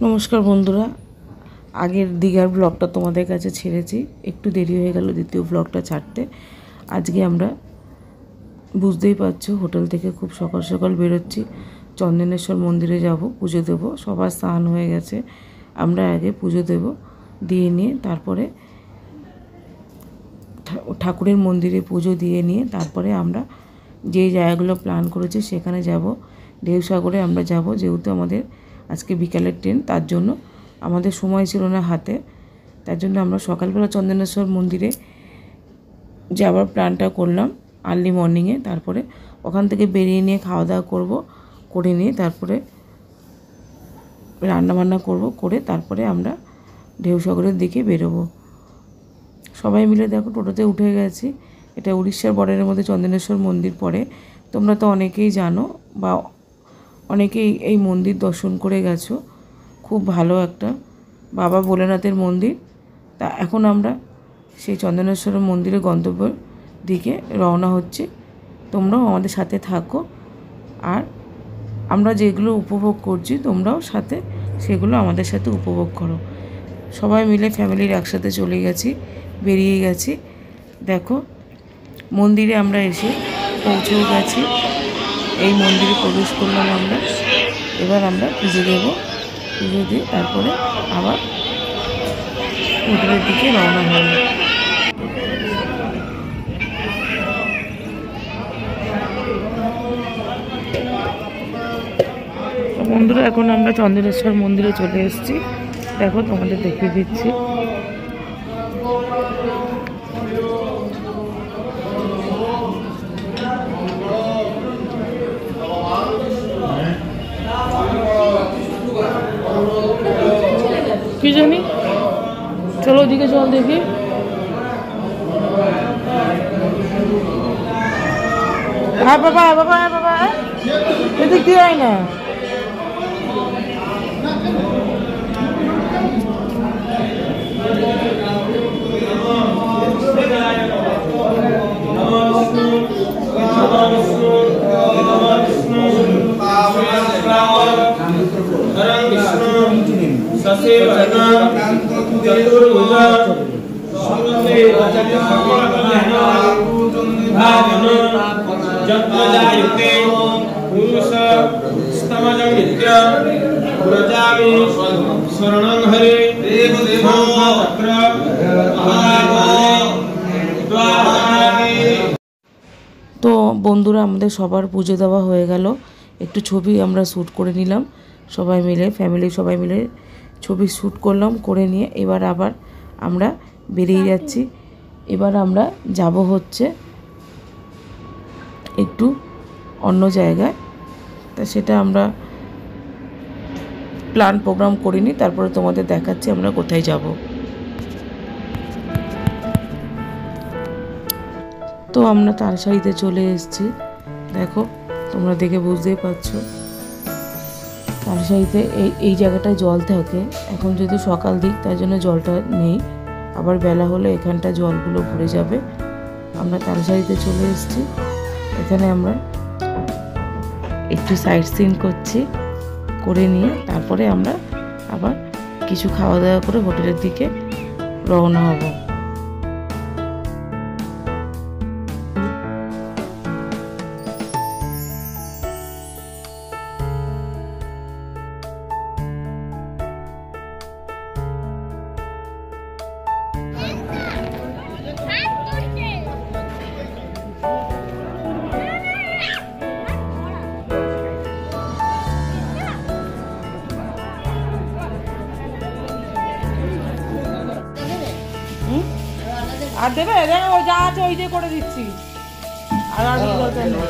নমস্কার বন্ধুরা, আগের দীঘার ব্লগটা তোমাদের কাছে ছেড়েছি, একটু দেরি হয়ে গেল দ্বিতীয় ব্লগটা ছাড়তে। আজকে আমরা বুঝতেই পারছো হোটেল থেকে খুব সকাল সকাল বেরোচ্ছি, চন্দনেশ্বর মন্দিরে যাব, পুজো দেবো। সবার স্নান হয়ে গেছে, আমরা আগে পুজো দেব, দিয়ে নিয়ে তারপরে ঠাকুরের মন্দিরে পুজো দিয়ে নিয়ে তারপরে আমরা যে জায়গাগুলো প্ল্যান করেছি সেখানে যাব। ঢেউসাগরে আমরা যাব, যেহেতু আমাদের আজকে বিকালের ট্রেন, তার জন্য আমাদের সময় ছিল না হাতে, তার জন্য আমরা সকালবেলা চন্দনেশ্বর মন্দিরে যাওয়ার প্ল্যানটা করলাম আর্লি মর্নিংয়ে। তারপরে ওখান থেকে বেরিয়ে নিয়ে খাওয়া দাওয়া করব, করে নিয়ে তারপরে রান্নাবান্না করব, করে তারপরে আমরা ঢেউসাগরের দিকে বেরোবো। সবাই মিলে দেখো টোটোতে উঠে গেছি। এটা উড়িষ্যার বর্ডারের মধ্যে চন্দনেশ্বর মন্দির পড়ে। তোমরা তো অনেকেই জানো বা অনেকেই এই মন্দির দর্শন করে গেছো। খুব ভালো একটা বাবা ভোলেনাথের মন্দির। তা এখন আমরা সেই চন্দনেশ্বর মন্দিরের গন্তব্যের দিকে রওনা হচ্ছে। তোমরাও আমাদের সাথে থাকো, আর আমরা যেগুলো উপভোগ করছি তোমরাও সাথে সেগুলো আমাদের সাথে উপভোগ করো। সবাই মিলে ফ্যামিলির একসাথে চলে গেছি, বেরিয়ে গেছি। দেখো মন্দিরে আমরা এসে পৌঁছেও গেছি। এই মন্দিরে প্রবেশ করলাম আমরা। এবার আমরা পুজো দেব, পুজো দিয়ে তারপরে আবার হোটেলের দিকে রওনা হব। বন্ধুরা, এখন আমরা চন্দনেশ্বর মন্দিরে চলে এসেছি। দেখো তোমাদের দেখিয়ে দিচ্ছি। কি জানি, চলো ওদিকে চল দেখি। হ্যাঁ বাবা, হ্যাঁ বাবা, হ্যাঁ বাবা, এদিক দিয়ে হয় না। তো বন্ধুরা, আমাদের সবার পুজো দেওয়া হয়ে গেল। একটু ছবি আমরা শ্যুট করে নিলাম সবাই মিলে, ফ্যামিলি সবাই মিলে ছবি শ্যুট করলাম, করে নিয়ে এবার আবার আমরা বেরিয়ে যাচ্ছি। এবার আমরা যাব হচ্ছে একটু অন্য জায়গায়, তা সেটা আমরা প্ল্যান প্রোগ্রাম করিনি। তারপরে তোমাদের দেখাচ্ছি আমরা কোথায় যাব। তো আমরা তালসারিতে চলে এসেছি। দেখো তোমরা দেখে বুঝতেই পারছো, তালসারিতে এই জায়গাটায় জল থাকে। এখন যেহেতু সকাল দিক, তার জন্য জলটা নেই, আবার বেলা হলে এখানটা জলগুলো ভরে যাবে। আমরা তালসারিতে চলে এসেছি। এখানে আমরা একটু সাইট সিন করছি, করে নিয়ে তারপরে আমরা আবার কিছু খাওয়া দাওয়া করে হোটেলের দিকে রওনা হব। আর দেবে, ও যা আছে ওই দিয়ে করে দিচ্ছি, আর দরকার নেই।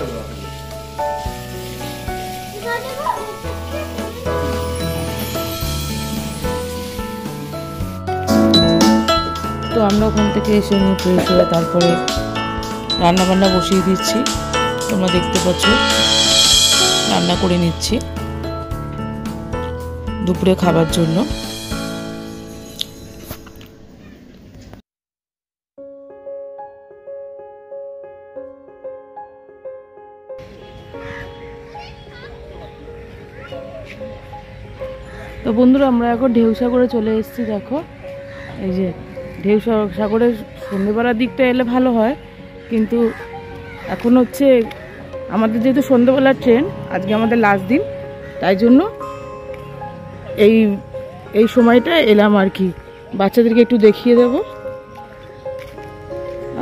তো আমরা ওখান থেকে এসে নিয়ে ফ্রেশ হয়ে তারপরে রান্নাবান্না বসিয়ে দিচ্ছি। তোমরা দেখতে পাচ্ছ রান্না করে নিচ্ছি দুপুরে খাবার জন্য। তো বন্ধুরা আমরা এখন ঢেউসাগরে চলে এসেছি। দেখো এই যে ঢেউসাগরের সন্ধ্যেবেলার দিকটা এলে ভালো হয়, কিন্তু এখন হচ্ছে আমাদের যেহেতু সন্ধ্যেবেলার ট্রেন, আজকে আমাদের লাস্ট দিন, তাই জন্য এই সময়টা এলাম আর কি। বাচ্চাদেরকে একটু দেখিয়ে দেব।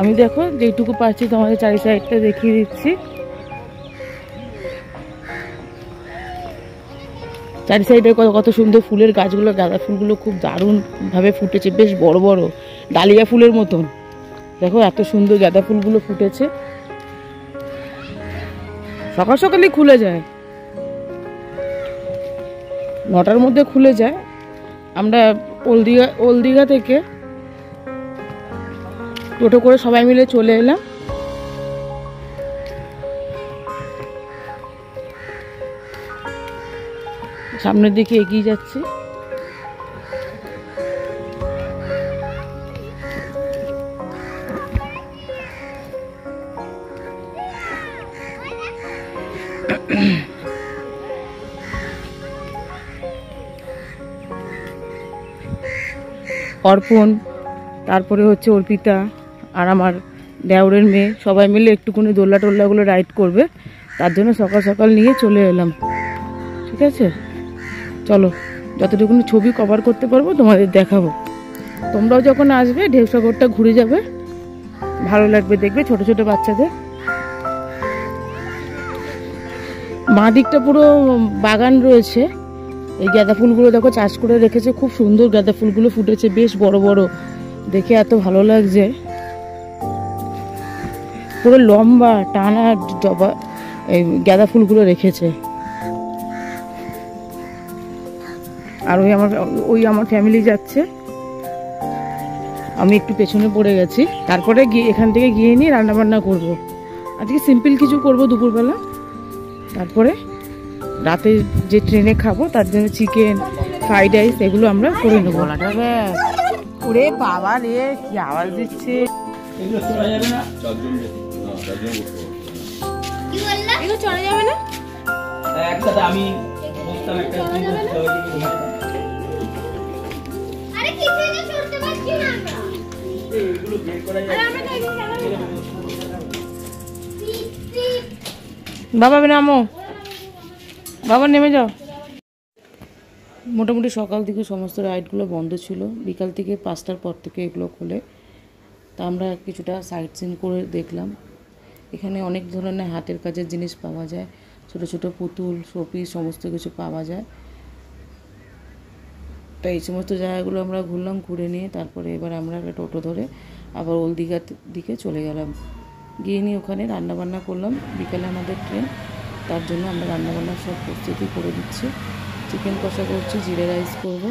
আমি দেখো যেটুকু পাচ্ছি তোমাদের চারি সাইডটা দেখিয়ে দিচ্ছি। চারি সাইডে কত সুন্দর ফুলের গাছগুলো, গাঁদা ফুলগুলো খুব দারুণভাবে ফুটেছে, বেশ বড় বড় ডালিয়া ফুলের মতন। দেখো এত সুন্দর গাঁদা ফুলগুলো ফুটেছে। সকাল সকালই খুলে যায়, 9টার মধ্যে খুলে যায়। আমরা ওল্ড দীঘা থেকে টোটো করে সবাই মিলে চলে এলাম। সামনের দিকে এগিয়ে যাচ্ছি। অর্পণ, তারপরে হচ্ছে অর্পিতা আর আমার দেওরের মেয়ে, সবাই মিলে একটুখানি দোল্লা টোল্লাগুলো রাইড করবে, তার জন্য সকাল সকাল নিয়ে চলে এলাম। ঠিক আছে, চলো যতটুকুনি ছবি কভার করতে পারবো তোমাদের দেখাবো। তোমরাও যখন আসবে ঢেউসাগরটা ঘুরে যাবে, ভালো লাগবে দেখবে ছোট ছোট বাচ্চাদের। বাঁ দিকটা পুরো বাগান রয়েছে। এই গাঁদা ফুলগুলো দেখো চাষ করে রেখেছে, খুব সুন্দর গাঁদা ফুলগুলো ফুটেছে, বেশ বড় বড়, দেখে এত ভালো লাগছে। পুরো লম্বা টানা জবা এই গাঁদা ফুলগুলো রেখেছে। আর ওই আমার ফ্যামিলি যাচ্ছে, আমি একটু পেছনে পড়ে গেছি। তারপরে এখান থেকে গিয়ে নিয়ে রান্নাবান্না করব। আজকে সিম্পল কিছু করব দুপুরবেলা, তারপরে রাতে যে ট্রেনে খাবো তার জন্য চিকেন, ফ্রাইড রাইস এগুলো আমরা করে নেবো। ওরে বাবা রে, কি আওয়াজ দিচ্ছে! এগুলো চড়া যাবে না, এগুলো চড়া যাবে না। একসাথে আমি বলতাম একটা বাবা নামো, বাবা নেমে যাও। মোটামুটি সকাল থেকে সমস্ত রাইডগুলো বন্ধ ছিল, বিকাল থেকে 5টার পর থেকে এগুলো খোলে। তা আমরা কিছুটা সাইট সিন করে দেখলাম। এখানে অনেক ধরনের হাতের কাজের জিনিস পাওয়া যায়, ছোট ছোট পুতুল, শোপিস সমস্ত কিছু পাওয়া যায়। তাই এই সমস্ত জায়গাগুলো আমরা ঘুরলাম, ঘুরে নিয়ে তারপরে এবার আমরা একটা টোটো ধরে আবার ওল্ড দীঘার দিকে চলে গেলাম। গিয়ে নিয়ে ওখানে রান্নাবান্না করলাম, বিকালে আমাদের ট্রেন, তার জন্য আমরা রান্নাবান্নার সব প্রস্তুতি করে দিচ্ছি। চিকেন কষা করছি, জিরে রাইস করব,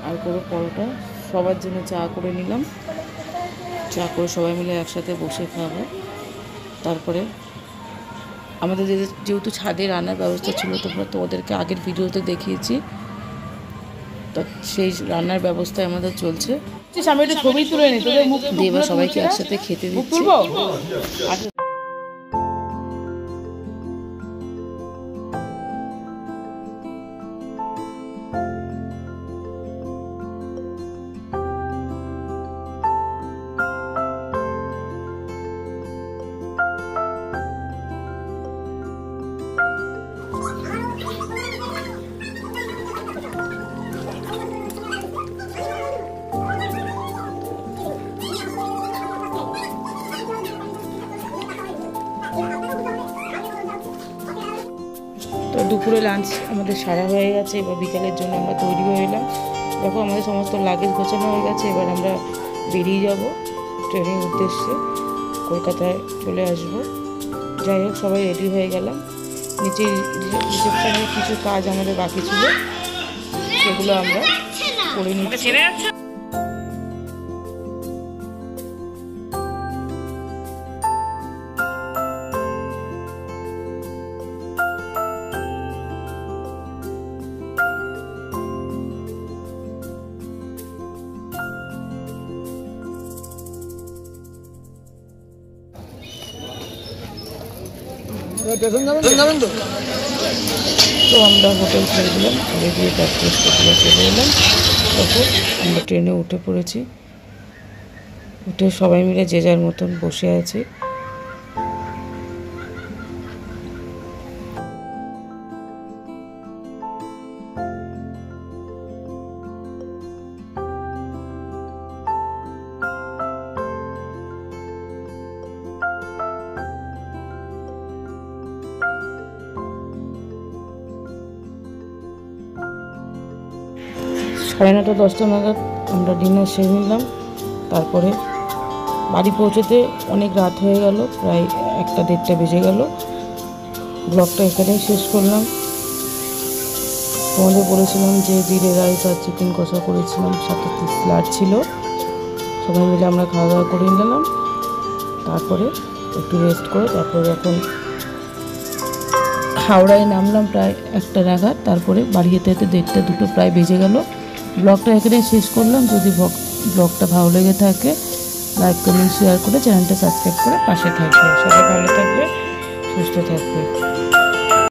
আর করবো পরোটা। সবার জন্য চা করে নিলাম, চা করে সবাই মিলে একসাথে বসে খাবো। তারপরে আমাদের যেহেতু ছাদে রান্নার ব্যবস্থা ছিল, তোমরা তো ওদেরকে আগের ভিডিওতে দেখিয়েছি, তো সেই রান্নার ব্যবস্থায় আমাদের চলছে। আমি একটু ছবি তুলে নিই, তোদের মুখ দিয়ে এবার সবাইকে একসাথে খেতে দিচ্ছি। তো দুপুরে লাঞ্চ আমাদের সারা হয়ে গেছে, এবার বিকেলের জন্য আমরা তৈরি হয়ে এলাম। দেখো আমাদের সমস্ত লাগেজ গোছানো হয়ে গেছে, এবার আমরা বেরিয়ে যাব ট্রেনের উদ্দেশ্যে, কলকাতায় চলে আসব। যাই হোক সবাই রেডি হয়ে গেলাম। নিচে রিসেপশনের কিছু কাজ আমাদের বাকি ছিল, সেগুলো আমরা করে নিচ্ছি। তো আমরা হোটেল ছেড়ে দিলাম, ছেড়ে দিয়ে তারপরে স্টেশনে চলে এলাম। তখন আমরা ট্রেনে উঠে পড়েছি, উঠে সবাই মিলে যে যার মতন বসে আছে। সাড়ে 9টা 10টা নাগাদ আমরা ডিনার সেরে নিলাম। তারপরে বাড়ি পৌঁছতে অনেক রাত হয়ে গেল, প্রায় 1টা 1:30টা বেজে গেল। ব্লগটা এখানেই শেষ করলাম। তোমাদের বলেছিলাম যে জিরে রাইস আর চিকেন কষা করেছিলাম, সাথে স্যালাড ছিল। সবাই মিলে আমরা খাওয়া দাওয়া করে নিলাম। তারপরে একটু রেস্ট করে তারপরে এখন হাওড়ায় নামলাম প্রায় 1টা নাগাদ। তারপরে বাড়ি যেতে যেতে 1:30 2টো প্রায় বেজে গেল। ব্লগটা এখানে শেষ করলাম। যদি ব্লগটা ভালো লেগে থাকে লাইক কমেন্ট শেয়ার করে চ্যানেলটা সাবস্ক্রাইব করে পাশে থাকবে। সবাই ভালো থাকবে, সুস্থ থাকবে।